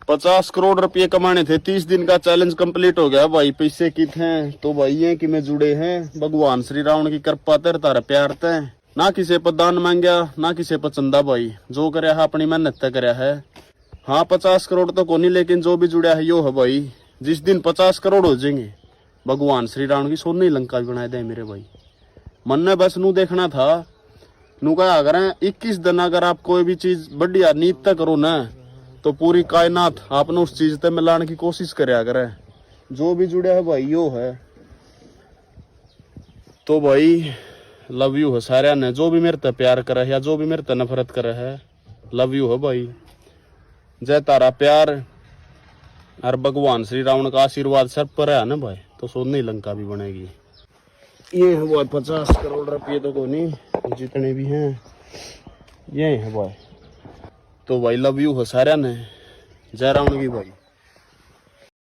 50 करोड़ रुपये कमाने थे, 30 दिन का चैलेंज कंप्लीट हो गया भाई। पैसे की थे तो भाई ये कि मैं जुड़े हैं भगवान श्री राम की कृपा तर तारा प्यार ते। ना किसी पर दान मांगया ना किसी पर चंदा भाई, जो करया है अपनी मेहनत ते करया है। हाँ 50 करोड़ तो कोनी, लेकिन जो भी जुड़ा है यो है भाई। जिस दिन 50 करोड़ हो जाएंगे भगवान श्री राम की सोने लंका भी बना दे मेरे भाई। मन ने बस नू देखना था, नू क्या अगर 21 दिन अगर आप कोई भी चीज बढ़िया नीत तक करो ना तो पूरी कायनात आपने उस चीज तक मिलाने की कोशिश करे। जो भी जुड़ा है भाई यो है। तो भाई लव यू है सारे ने, जो भी मेरे ते प्यार करे है या जो भी मेरे ते नफरत करे है, लव यू है भाई। जय तारा प्यार और भगवान श्री राम का आशीर्वाद सब पर है ना भाई, तो सोने लंका भी बनेगी। ये है भाई 50 करोड़ रुपये तो को नहीं, जितने भी हैं ये है भाई। तो भाई लव यू है सारे ने, जय राम की भाई।